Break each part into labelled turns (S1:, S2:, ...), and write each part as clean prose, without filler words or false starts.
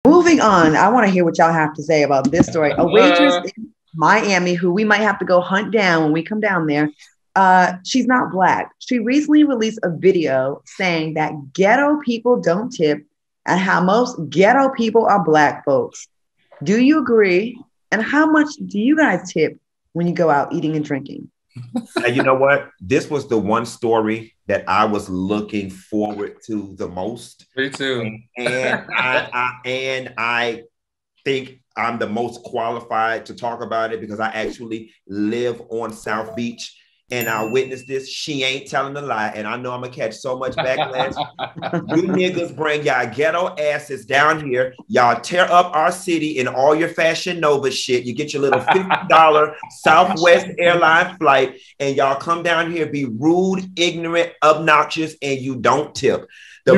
S1: Moving on, I want to hear what y'all have to say about this story. A waitress in Miami, who we might have to go hunt down when we come down there. She's not Black. She recently released a video saying that ghetto people don't tip and how most ghetto people are Black folks. Do you agree? And how much do you guys tip when you go out eating and drinking?
S2: And you know what? This was the one story that I was looking forward to the most.
S3: Me too.
S2: And I think I'm the most qualified to talk about it because I actually live on South Beach and I witnessed this. She ain't telling a lie, and I know I'm gonna catch so much backlash. You niggas bring y'all ghetto asses down here. Y'all tear up our city in all your Fashion Nova shit. You get your little $50 Southwest airline flight, and y'all come down here, be rude, ignorant, obnoxious, and you don't tip. The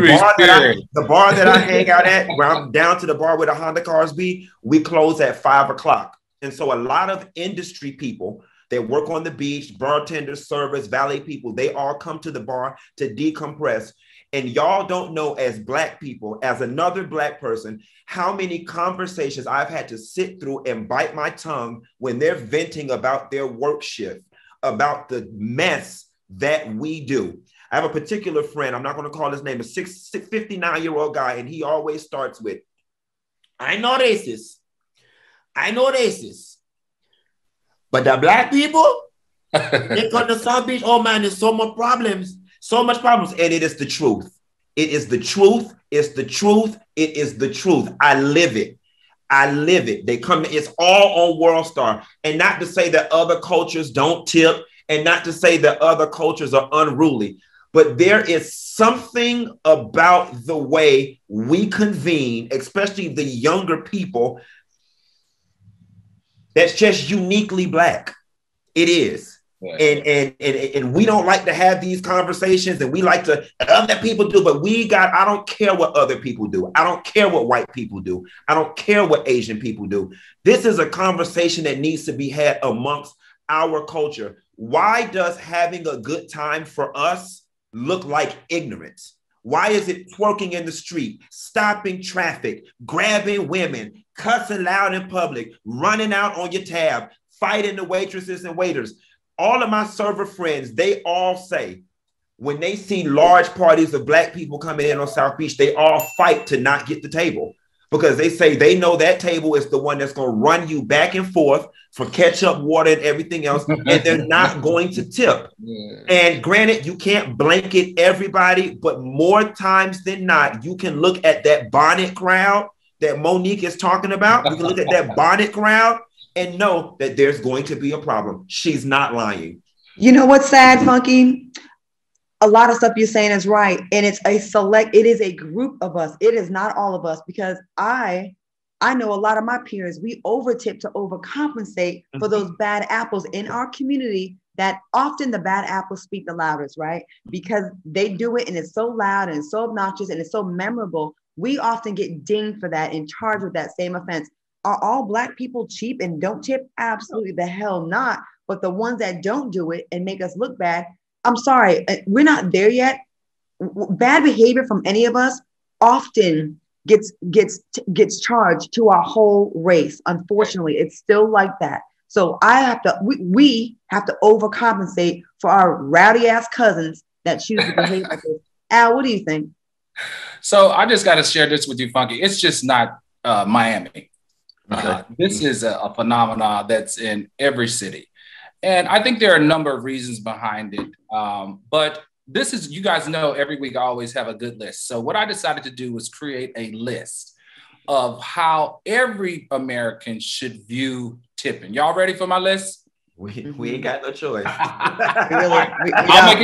S2: bar that I hang out at, where I'm down to the bar where the Honda cars be, we close at 5 o'clock. And so a lot of industry people that work on the beach, bartenders, servers, valet people, they all come to the bar to decompress. And y'all don't know, as Black people, as another Black person, how many conversations I've had to sit through and bite my tongue when they're venting about their work shift, about the mess that we do. I have a particular friend, I'm not going to call his name, a 59-year-old guy, and he always starts with, I know racist. But the Black people, they come to South Beach, oh man, there's so much problems. And it is the truth. It is the truth. It's the truth. It is the truth. I live it. They come, it's all on World Star. And not to say that other cultures don't tip, and not to say that other cultures are unruly, but there is something about the way we convene, especially the younger people, that's just uniquely Black. It is. Yeah. And we don't like to have these conversations, and we like to, other people do, but I don't care what other people do. I don't care what white people do. I don't care what Asian people do. This is a conversation that needs to be had amongst our culture. Why does having a good time for us look like ignorance? Why is it twerking in the street, stopping traffic, grabbing women, cussing loud in public, running out on your tab, fighting the waitresses and waiters? All of my server friends, they all say when they see large parties of Black people coming in on South Beach, they all fight to not get the table because they say they know that table is the one that's going to run you back and forth for ketchup, water, and everything else, and they're not going to tip. Yeah. And granted, you can't blanket everybody, but more times than not, you can look at that bonnet crowd that Monique is talking about. You can look at that bonnet crowd and know that there's going to be a problem. She's not lying.
S1: You know what's sad, Funky? A lot of stuff you're saying is right. And it is a group of us. It is not all of us, because I know a lot of my peers, we overtip to overcompensate for those bad apples in our community, that often the bad apples speak the loudest, right? Because they do it and it's so loud and so obnoxious and it's so memorable. We often get dinged for that and charged with that same offense. Are all Black people cheap and don't tip? Absolutely the hell not. But the ones that don't do it and make us look bad, I'm sorry, we're not there yet. Bad behavior from any of us often gets charged to our whole race. Unfortunately, it's still like that. So we have to overcompensate for our rowdy ass cousins that choose to behave like this. Al, what do you think?
S3: So I just got to share this with you, Funky. It's just not Miami. This is a phenomenon that's in every city. And I think there are a number of reasons behind it. But this is, you guys know, every week I always have a good list. So what I decided to do was create a list of how every American should view tipping. Y'all ready for my list?
S2: We ain't got no choice.
S3: I'll make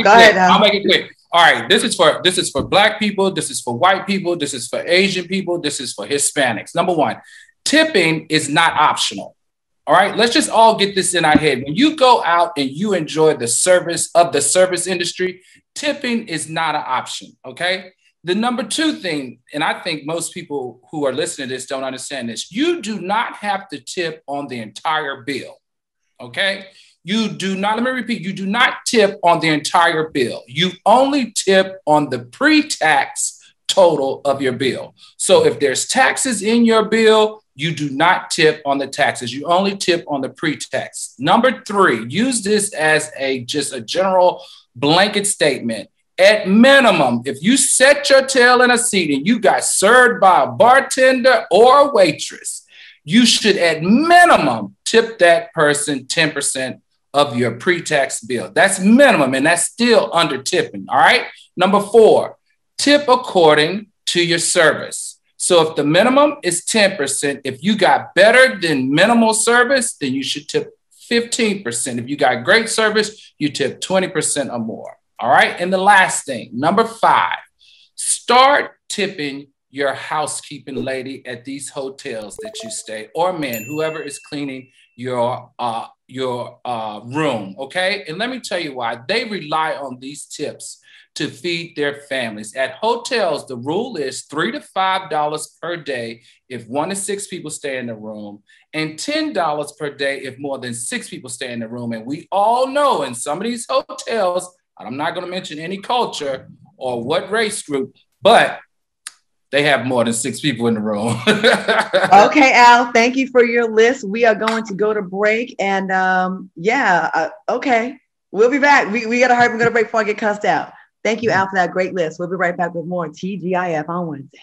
S3: it quick. All right, this is for Black people, this is for white people, this is for Asian people, this is for Hispanics. Number one, tipping is not optional. All right, let's just all get this in our head. When you go out and you enjoy the service of the service industry, tipping is not an option, okay? The number two thing, and I think most people who are listening to this don't understand this, you do not have to tip on the entire bill, okay? You do not, let me repeat, you do not tip on the entire bill. You only tip on the pre-tax total of your bill. So if there's taxes in your bill, you do not tip on the taxes. You only tip on the pre-tax. Number 3, use this as just a general blanket statement. At minimum, if you set your tail in a seat and you got served by a bartender or a waitress, you should at minimum tip that person 10% of your pre-tax bill. That's minimum, and that's still under tipping, all right? Number 4, tip according to your service. So if the minimum is 10%, if you got better than minimal service, then you should tip 15%. If you got great service, you tip 20% or more. All right. And the last thing, number 5, start tipping your housekeeping lady at these hotels that you stay, or man, whoever is cleaning your room. Okay. And let me tell you why. They rely on these tips to feed their families. At hotels, the rule is $3 to $5 per day if 1 to 6 people stay in the room, and $10 per day if more than 6 people stay in the room. And we all know in some of these hotels, I'm not going to mention any culture or what race group, but they have more than 6 people in the room.
S1: Okay, Al, thank you for your list. We are going to go to break, and okay, we'll be back. We got to hurry. We're going to break before I get cussed out. Thank you, Al, for that great list. We'll be right back with more TGIF on Wednesday.